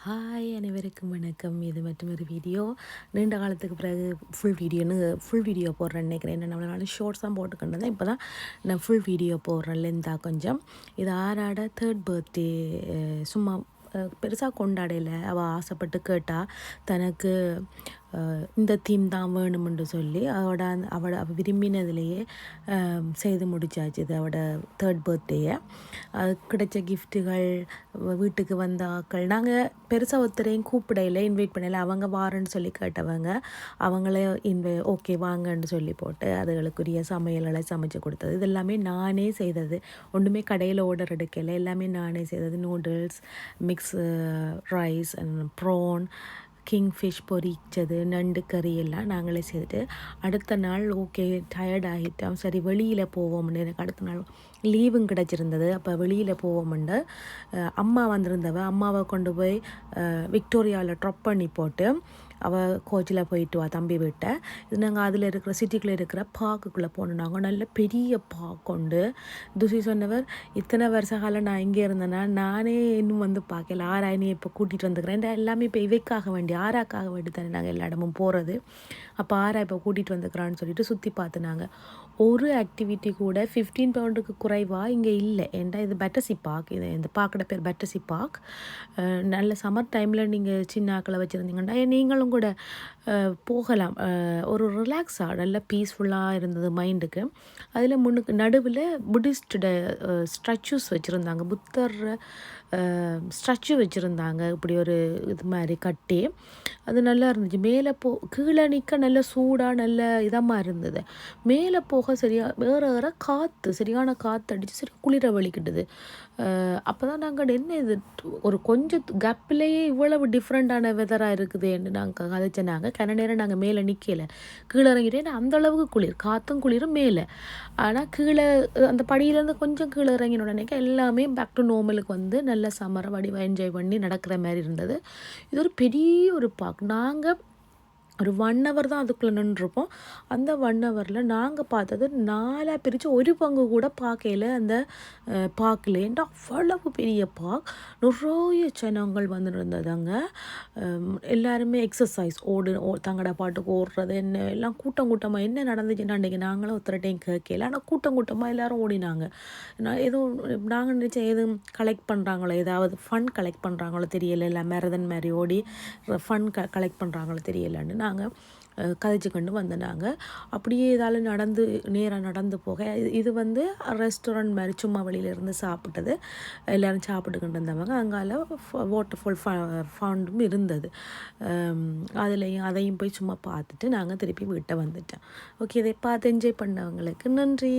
Hi அனைவருக்கும் வணக்கம். இது மற்றொரு வீடியோ. நீண்ட காலத்துக்கு பிறகு ஃபுல் வீடியோ போடுறேன்னு நினைக்கிறேன். என்ன நம்மளால ஷார்ட்ஸ் தான் போட்டுக்கிட்டு இப்போ தான் நான் ஃபுல் வீடியோ போடுறேன் லென்த்தா கொஞ்சம். இது ஆறாட 3rd பர்த்டே. சும்மா பெருசாக கொண்டாடையில் அவள் ஆசைப்பட்டு கேட்டால் தனக்கு இந்த தீம் தான் வேணுமென்று சொல்லி அவள் விரும்பினதுலேயே செய்து முடிச்சாச்சு. இது அவட 3rd பர்த்டேயை. அது கிடைச்ச கிஃப்ட்டுகள், வீட்டுக்கு வந்த ஆக்கள், நாங்கள் பெருசாக ஒருத்தரையும் கூப்பிடையில் இன்வைட் பண்ணல. அவங்க வாரன்னு சொல்லி கேட்டவங்க அவங்களே ஓகே வாங்கன்னு சொல்லி போட்டு அதுகளுக்குரிய சமையல்களை சமைச்சு கொடுத்தது. இது எல்லாமே நானே செய்தது. ஒன்றுமே கடையில் ஆர்டர் எடுக்கலை. எல்லாமே நானே செய்தது. Noodles, mix rice, prawn, kingfish பொரிச்சது, நண்டு கறி எல்லாம் நாங்களே செய்துட்டு அடுத்த நாள் ஓகே டயர்ட் ஆகிட்டோம், சரி வெளியில் போவோம்னு. எனக்கு அடுத்த நாள் லீவும் கிடச்சிருந்தது. அப்போ வெளியில் போவோம்ண்டு அம்மா அம்மாவை கொண்டு போய் விக்டோரியாவில் ட்ராப் பண்ணி போட்டு அவள் கோச்சில் போயிட்டு வா தம்பி விட்ட. இது நாங்கள் அதில் இருக்கிற சிட்டிக்குள்ளே இருக்கிற பார்க்குக்குள்ளே போனோம். நாங்கள் நல்ல பெரிய பார்க் உண்டு. துசி சொன்னவர், இத்தனை வருஷ காலம் நான் இங்கே இருந்தேன்னா நானே இன்னும் வந்து பார்க்கல, ஆராயினி இப்போ கூட்டிகிட்டு வந்துக்கிறேன். எல்லாமே இப்போ இவைக்காக வேண்டி ஆராக்காக வேண்டி தானே நாங்கள் எல்லா இடமும் போகிறது. அப்போ ஆரா இப்போ கூட்டிகிட்டு வந்துக்கிறான்னு சொல்லிட்டு சுற்றி பார்த்துனாங்க. ஒரு ஆக்டிவிட்டி கூட 15 பவுண்டுக்கு குறைவாக இங்கே இல்லை. ஏன்டா இது பெட்டசி பார்க். இந்த பார்க்கோட பேர் பெட்டசி பார்க். நல்ல சம்மர் டைமில் நீங்கள் சின்ன ஆக்களை வச்சுருந்தீங்கன்னா நீங்களும் கூட போகலாம். ஒரு ரிலாக்ஸாக நல்ல பீஸ்ஃபுல்லாக இருந்தது மைண்டுக்கு. அதில் முன்னுக்கு நடுவில் புத்திஸ்ட ஸ்ட்ரச்சூஸ் வச்சுருந்தாங்க. புத்தர் ஸ்ட்ரச்சு வச்சுருந்தாங்க. இப்படி ஒரு இது மாதிரி கட்டி அது நல்லா இருந்துச்சு. மேலே கீழே நிற்க நல்ல சூடாக நல்ல இதமாக இருந்தது. மேலே போக வேற காற்று, சரியான காற்று அடித்து சரி குளிர வலிக்கிட்டுது. அப்போ தான் நாங்கள் என்ன இது ஒரு கொஞ்சம் கேப்பிலேயே இவ்வளவு டிஃப்ரெண்ட்டான வெதராக இருக்குதுன்னு நாங்கள் கதைச்சனாங்க. கன நேரம் நாங்கள் மேலே நிற்கலை, கீழே இறங்கிட்டே அந்தளவுக்கு குளிர், காற்றும் குளிரும் மேலே. ஆனால் கீழே அந்த படியிலேருந்து கொஞ்சம் கீழே இறங்கின உடனே எல்லாமே பேக் டு நார்மலுக்கு வந்து நல்ல சம்மரை வடிவாக என்ஜாய் பண்ணி நடக்கிற மாதிரி இருந்தது. இது ஒரு பெரிய ஒரு பார்க். நாங்கள் ஒரு 1 hour தான் அதுக்குள்ளே நின்றுருப்போம். அந்த 1 hourல நாங்கள் பார்த்தது 4 பிரித்து ஒரு பங்கு கூட பார்க்கையில் அந்த பார்க்கலேன்ட்டு அவ்வளவு பெரிய பார்க். நிறைய ஜனங்கள் வந்து இருந்ததுங்க. எல்லாருமே எக்ஸசைஸ் தங்கட பாட்டுக்கு ஓடுறது என்ன எல்லாம் கூட்டமாக என்ன நடந்துச்சுன்னா அன்றைக்கி நாங்களும் ஒருத்தரைட்டையும் கேட்கல. ஆனால் கூட்டமாக எல்லோரும் ஓடினாங்க. நான் நாங்கள் நினச்சேன் எதுவும் கலெக்ட் பண்ணுறாங்களோ, ஏதாவது ஃபண்ட் கலெக்ட் பண்ணுறாங்களோ தெரியலை, இல்லை மேரதன் மாதிரி ஓடி ஃபண்ட் கலெக்ட் பண்ணுறாங்களோ தெரியலைன்னு நாங்கள் கதைச்சு கொண்டு வந்தனாங்க. அப்படியே இதால் நேராக நடந்து போக இது வந்து ரெஸ்டாரண்ட் மாதிரி சும்மா வெளியிலேருந்து சாப்பிட்டது. எல்லோரும் சாப்பிட்டுக்கிட்டு இருந்தவங்க. அங்கால வாட்டர்ஃபால் ஃபவுண்டும் இருந்தது. அதையும் போய் சும்மா பார்த்துட்டு நாங்கள் திருப்பி வீட்டை வந்துட்டோம். ஓகே, இதை பார்த்து என்ஜாய் பண்ணவங்களுக்கு நன்றி.